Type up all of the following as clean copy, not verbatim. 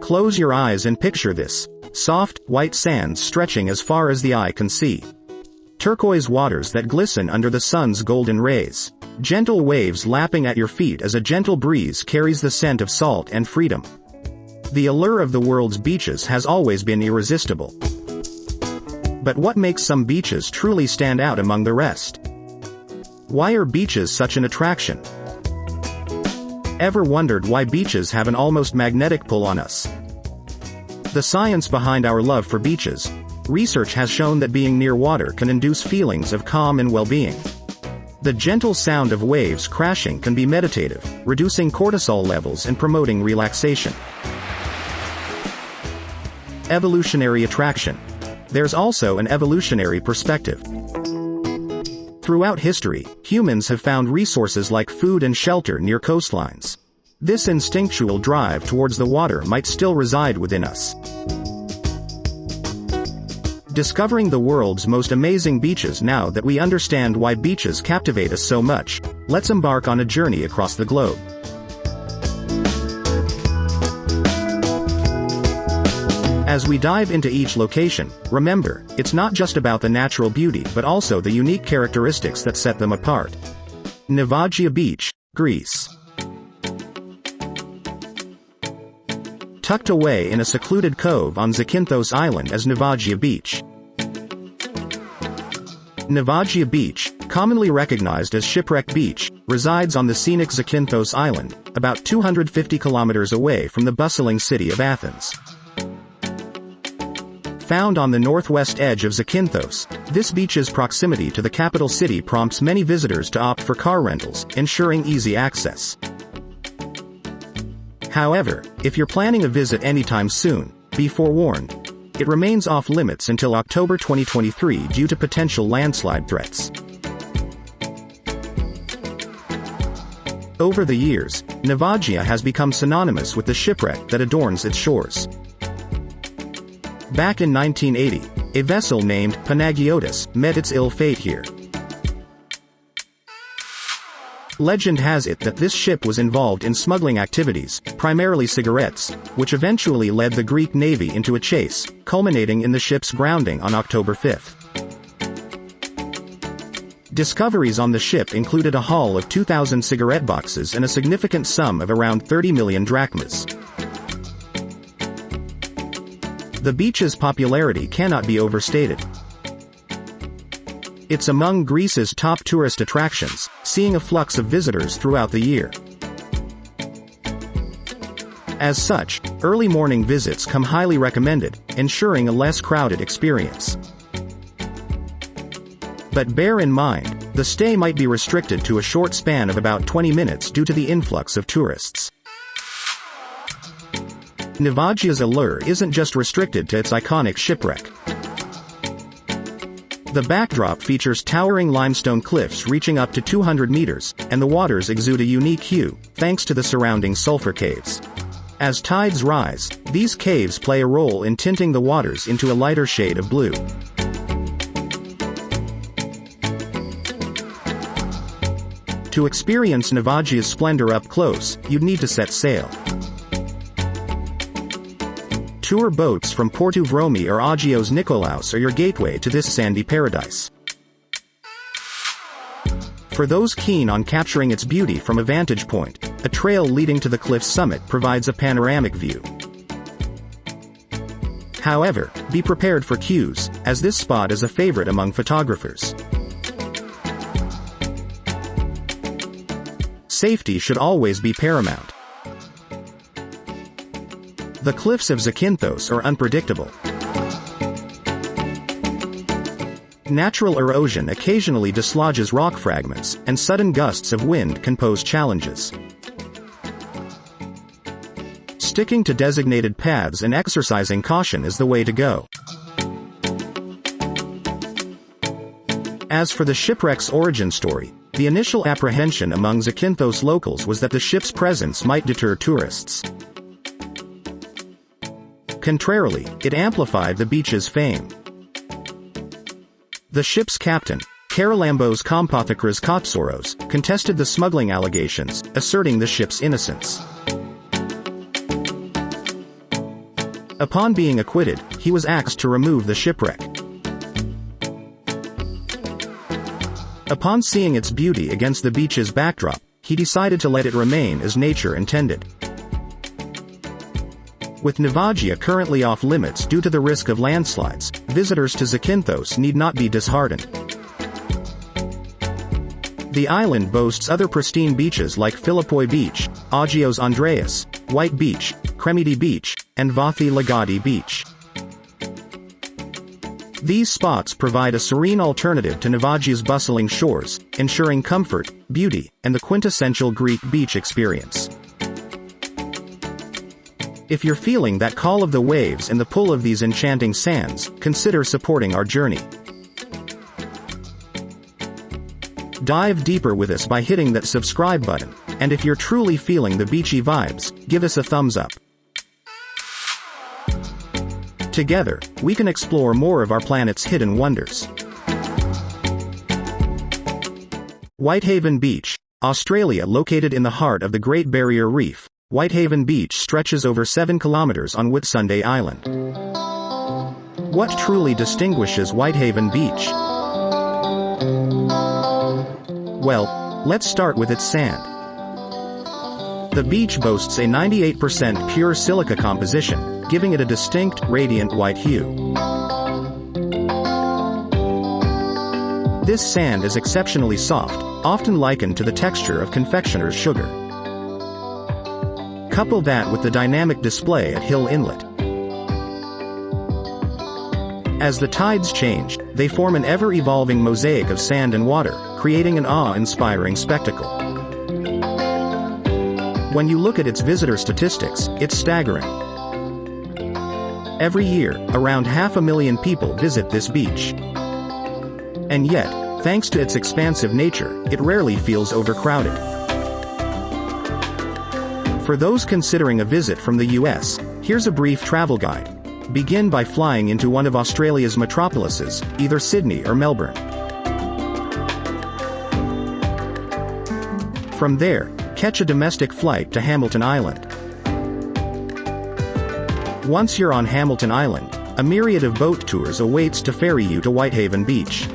Close your eyes and picture this. Soft, white sands stretching as far as the eye can see. Turquoise waters that glisten under the sun's golden rays. Gentle waves lapping at your feet as a gentle breeze carries the scent of salt and freedom. The allure of the world's beaches has always been irresistible. But what makes some beaches truly stand out among the rest? Why are beaches such an attraction? Ever wondered why beaches have an almost magnetic pull on us? The science behind our love for beaches. Research has shown that being near water can induce feelings of calm and well-being. The gentle sound of waves crashing can be meditative, reducing cortisol levels and promoting relaxation. Evolutionary attraction. There's also an evolutionary perspective. Throughout history, humans have found resources like food and shelter near coastlines. This instinctual drive towards the water might still reside within us. Discovering the world's most amazing beaches. Now that we understand why beaches captivate us so much, let's embark on a journey across the globe. As we dive into each location, remember, it's not just about the natural beauty but also the unique characteristics that set them apart. Navagio Beach, Greece. Tucked away in a secluded cove on Zakynthos Island is Navagio Beach. Navagio Beach, commonly recognized as Shipwreck Beach, resides on the scenic Zakynthos Island, about 250 kilometers away from the bustling city of Athens. Found on the northwest edge of Zakynthos, this beach's proximity to the capital city prompts many visitors to opt for car rentals, ensuring easy access. However, if you're planning a visit anytime soon, be forewarned. It remains off limits until October 2023 due to potential landslide threats. Over the years, Navagio has become synonymous with the shipwreck that adorns its shores. Back in 1980, a vessel named Panagiotis met its ill fate here. Legend has it that this ship was involved in smuggling activities, primarily cigarettes, which eventually led the Greek Navy into a chase, culminating in the ship's grounding on October 5. Discoveries on the ship included a haul of 2,000 cigarette boxes and a significant sum of around 30 million drachmas. The beach's popularity cannot be overstated. It's among Greece's top tourist attractions, seeing a flux of visitors throughout the year. As such, early morning visits come highly recommended, ensuring a less crowded experience. But bear in mind, the stay might be restricted to a short span of about 20 minutes due to the influx of tourists. Navagio's allure isn't just restricted to its iconic shipwreck. The backdrop features towering limestone cliffs reaching up to 200 meters, and the waters exude a unique hue, thanks to the surrounding sulfur caves. As tides rise, these caves play a role in tinting the waters into a lighter shade of blue. To experience Navagio's splendor up close, you'd need to set sail. Tour boats from Porto Vromi or Agios Nikolaos are your gateway to this sandy paradise. For those keen on capturing its beauty from a vantage point, a trail leading to the cliff's summit provides a panoramic view. However, be prepared for queues, as this spot is a favorite among photographers. Safety should always be paramount. The cliffs of Zakynthos are unpredictable. Natural erosion occasionally dislodges rock fragments, and sudden gusts of wind can pose challenges. Sticking to designated paths and exercising caution is the way to go. As for the shipwreck's origin story, the initial apprehension among Zakynthos locals was that the ship's presence might deter tourists. Contrarily, it amplified the beach's fame. The ship's captain, Charalambos Kompothekras Kotsoros, contested the smuggling allegations, asserting the ship's innocence. Upon being acquitted, he was asked to remove the shipwreck. Upon seeing its beauty against the beach's backdrop, he decided to let it remain as nature intended. With Navagio currently off limits due to the risk of landslides, visitors to Zakynthos need not be disheartened. The island boasts other pristine beaches like Philippoi Beach, Agios Andreas, White Beach, Cremidi Beach, and Vathi Lagadi Beach. These spots provide a serene alternative to Navagio's bustling shores, ensuring comfort, beauty, and the quintessential Greek beach experience. If you're feeling that call of the waves and the pull of these enchanting sands, consider supporting our journey. Dive deeper with us by hitting that subscribe button, and if you're truly feeling the beachy vibes, give us a thumbs up. Together, we can explore more of our planet's hidden wonders. Whitehaven Beach, Australia. Located in the heart of the Great Barrier Reef, Whitehaven Beach stretches over 7 kilometers on Whitsunday Island. What truly distinguishes Whitehaven Beach? Well, let's start with its sand. The beach boasts a 98% pure silica composition, giving it a distinct, radiant white hue. This sand is exceptionally soft, often likened to the texture of confectioner's sugar. Couple that with the dynamic display at Hill Inlet. As the tides change, they form an ever-evolving mosaic of sand and water, creating an awe-inspiring spectacle. When you look at its visitor statistics, it's staggering. Every year, around 500,000 people visit this beach. And yet, thanks to its expansive nature, it rarely feels overcrowded. For those considering a visit from the US, here's a brief travel guide. Begin by flying into one of Australia's metropolises, either Sydney or Melbourne. From there, catch a domestic flight to Hamilton Island. Once you're on Hamilton Island, a myriad of boat tours awaits to ferry you to Whitehaven Beach.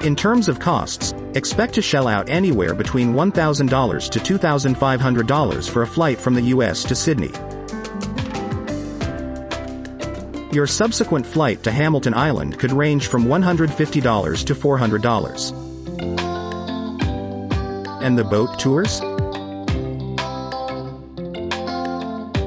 In terms of costs, expect to shell out anywhere between $1,000 to $2,500 for a flight from the US to Sydney. Your subsequent flight to Hamilton Island could range from $150 to $400. And the boat tours?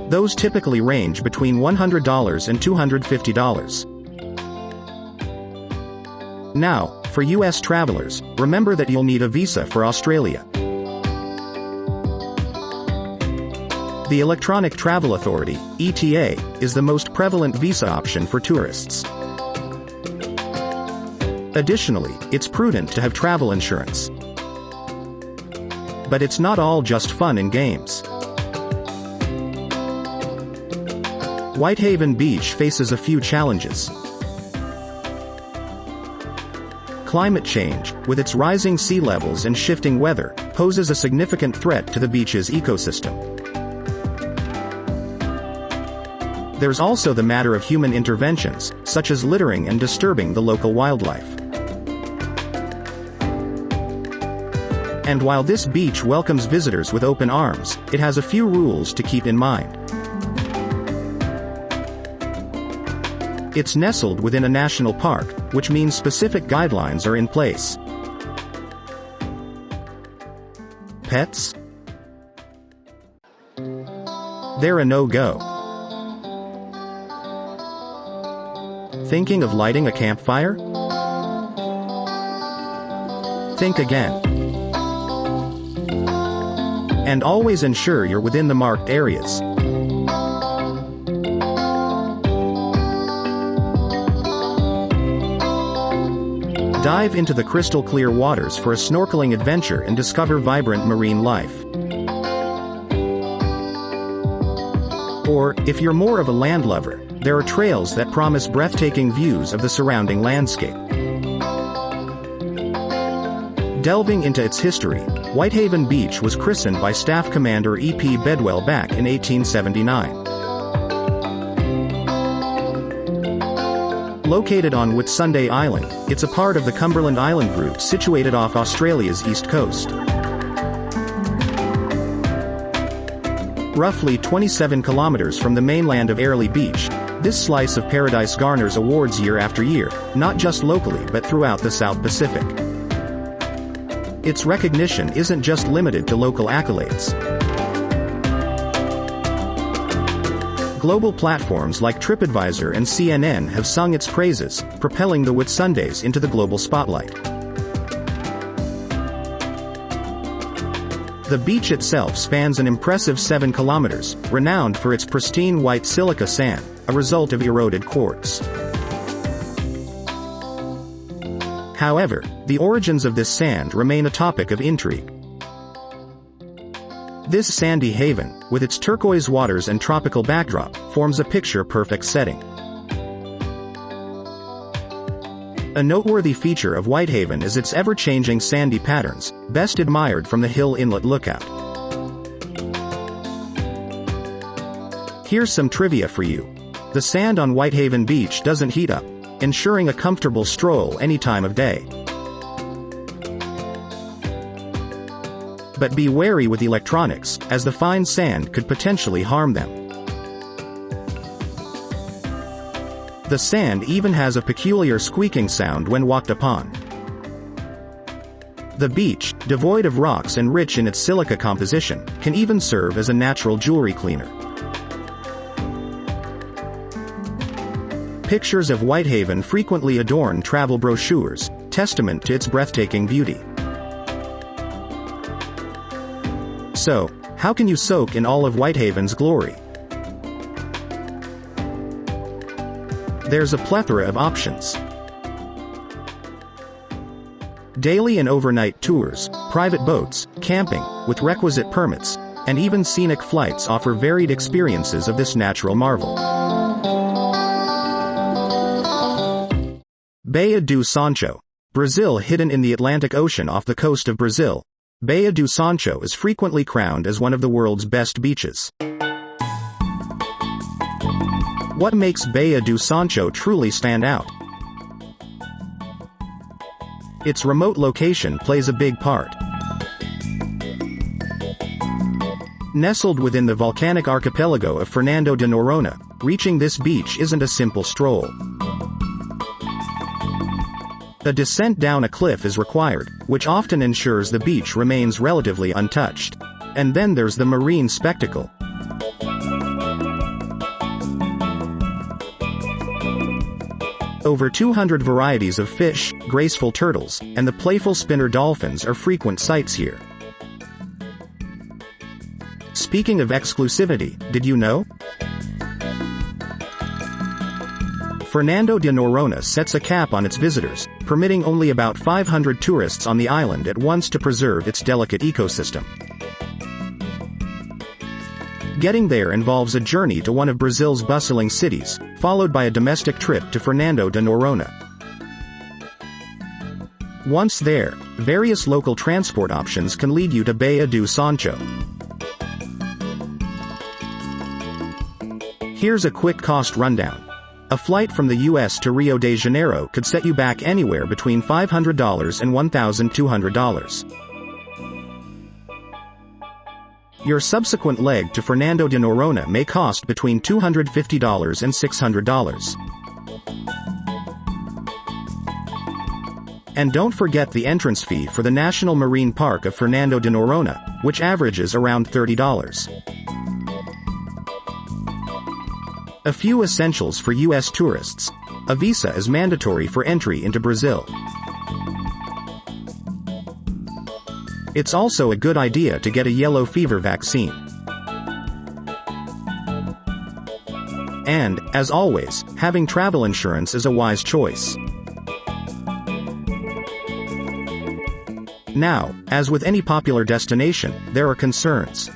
Those typically range between $100 and $250. Now, for US travelers, remember that you'll need a visa for Australia. The Electronic Travel Authority, ETA, is the most prevalent visa option for tourists. Additionally, it's prudent to have travel insurance. But it's not all just fun and games. Whitehaven Beach faces a few challenges. Climate change, with its rising sea levels and shifting weather, poses a significant threat to the beach's ecosystem. There's also the matter of human interventions, such as littering and disturbing the local wildlife. And while this beach welcomes visitors with open arms, it has a few rules to keep in mind. It's nestled within a national park, which means specific guidelines are in place. Pets? They're a no-go. Thinking of lighting a campfire? Think again. And always ensure you're within the marked areas. Dive into the crystal-clear waters for a snorkeling adventure and discover vibrant marine life. Or, if you're more of a land lover, there are trails that promise breathtaking views of the surrounding landscape. Delving into its history, Whitehaven Beach was christened by Staff Commander E.P. Bedwell back in 1879. Located on Whitsunday Island, it's a part of the Cumberland Island group situated off Australia's east coast. Roughly 27 kilometers from the mainland of Navagio Beach, this slice of paradise garners awards year after year, not just locally but throughout the South Pacific. Its recognition isn't just limited to local accolades. Global platforms like TripAdvisor and CNN have sung its praises, propelling the Whitsundays into the global spotlight. The beach itself spans an impressive 7 kilometers, renowned for its pristine white silica sand, a result of eroded quartz. However, the origins of this sand remain a topic of intrigue. This sandy haven, with its turquoise waters and tropical backdrop, forms a picture-perfect setting. A noteworthy feature of Whitehaven is its ever-changing sandy patterns, best admired from the Hill Inlet Lookout. Here's some trivia for you. The sand on Whitehaven Beach doesn't heat up, ensuring a comfortable stroll any time of day. But be wary with electronics, as the fine sand could potentially harm them. The sand even has a peculiar squeaking sound when walked upon. The beach, devoid of rocks and rich in its silica composition, can even serve as a natural jewelry cleaner. Pictures of Whitehaven frequently adorn travel brochures, testament to its breathtaking beauty. So, how can you soak in all of Whitehaven's glory? There's a plethora of options. Daily and overnight tours, private boats, camping, with requisite permits, and even scenic flights offer varied experiences of this natural marvel. Baía do Sancho, Brazil. Hidden in the Atlantic Ocean off the coast of Brazil, Baía do Sancho is frequently crowned as one of the world's best beaches. What makes Baía do Sancho truly stand out? Its remote location plays a big part. Nestled within the volcanic archipelago of Fernando de Noronha, reaching this beach isn't a simple stroll. A descent down a cliff is required, which often ensures the beach remains relatively untouched. And then there's the marine spectacle. Over 200 varieties of fish, graceful turtles, and the playful spinner dolphins are frequent sights here. Speaking of exclusivity, did you know? Fernando de Noronha sets a cap on its visitors, permitting only about 500 tourists on the island at once to preserve its delicate ecosystem. Getting there involves a journey to one of Brazil's bustling cities, followed by a domestic trip to Fernando de Noronha. Once there, various local transport options can lead you to Baía do Sancho. Here's a quick cost rundown. A flight from the US to Rio de Janeiro could set you back anywhere between $500 and $1,200. Your subsequent leg to Fernando de Noronha may cost between $250 and $600. And don't forget the entrance fee for the National Marine Park of Fernando de Noronha, which averages around $30. A few essentials for U.S. tourists. A visa is mandatory for entry into Brazil. It's also a good idea to get a yellow fever vaccine. And, as always, having travel insurance is a wise choice. Now, as with any popular destination, there are concerns.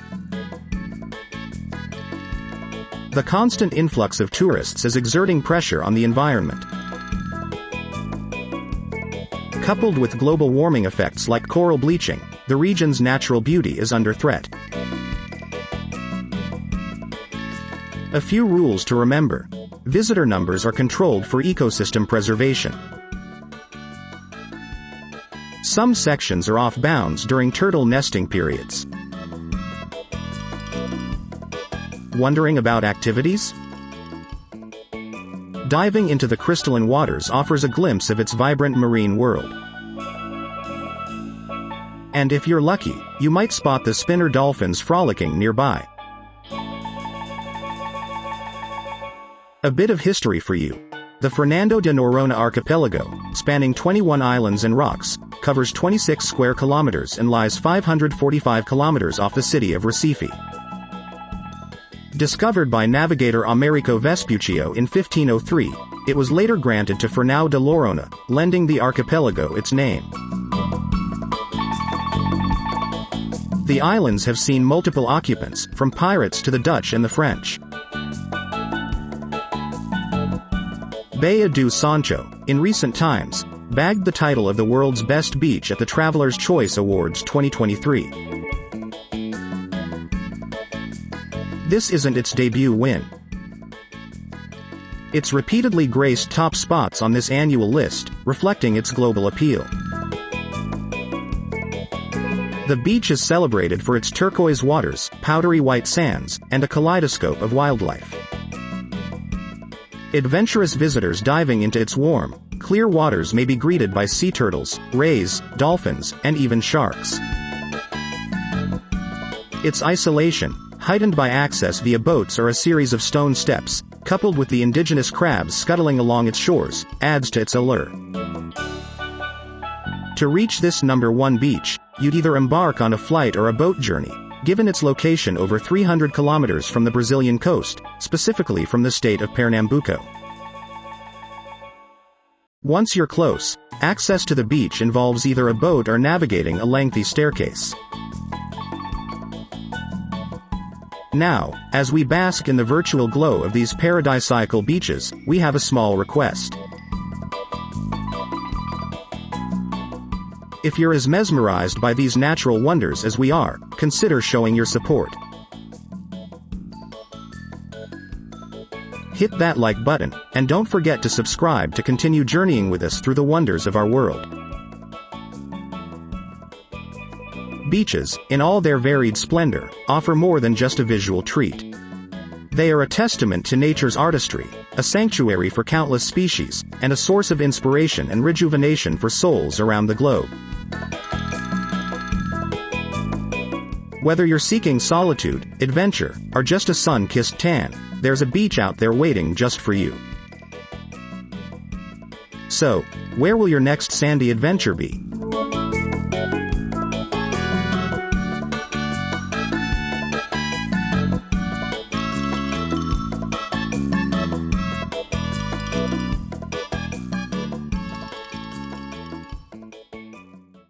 The constant influx of tourists is exerting pressure on the environment. Coupled with global warming effects like coral bleaching, the region's natural beauty is under threat. A few rules to remember. Visitor numbers are controlled for ecosystem preservation. Some sections are off bounds during turtle nesting periods. Wondering about activities? Diving into the crystalline waters offers a glimpse of its vibrant marine world. And if you're lucky, you might spot the spinner dolphins frolicking nearby. A bit of history for you. The Fernando de Noronha archipelago, spanning 21 islands and rocks, covers 26 square kilometers and lies 545 kilometers off the city of Recife. Discovered by navigator Americo Vespuccio in 1503, it was later granted to Fernão de Noronha, lending the archipelago its name. The islands have seen multiple occupants, from pirates to the Dutch and the French. Baía do Sancho, in recent times, bagged the title of the world's best beach at the Traveler's Choice Awards 2023. This isn't its debut win. It's repeatedly graced top spots on this annual list, reflecting its global appeal. The beach is celebrated for its turquoise waters, powdery white sands, and a kaleidoscope of wildlife. Adventurous visitors diving into its warm, clear waters may be greeted by sea turtles, rays, dolphins, and even sharks. Its isolation, heightened by access via boats or a series of stone steps, coupled with the indigenous crabs scuttling along its shores, adds to its allure. To reach this #1 beach, you'd either embark on a flight or a boat journey, given its location over 300 kilometers from the Brazilian coast, specifically from the state of Pernambuco. Once you're close, access to the beach involves either a boat or navigating a lengthy staircase. Now, as we bask in the virtual glow of these paradisiacal beaches, we have a small request. If you're as mesmerized by these natural wonders as we are, consider showing your support. Hit that like button, and don't forget to subscribe to continue journeying with us through the wonders of our world. Beaches, in all their varied splendor, offer more than just a visual treat. They are a testament to nature's artistry, a sanctuary for countless species, and a source of inspiration and rejuvenation for souls around the globe. Whether you're seeking solitude, adventure, or just a sun-kissed tan, there's a beach out there waiting just for you. So, where will your next sandy adventure be?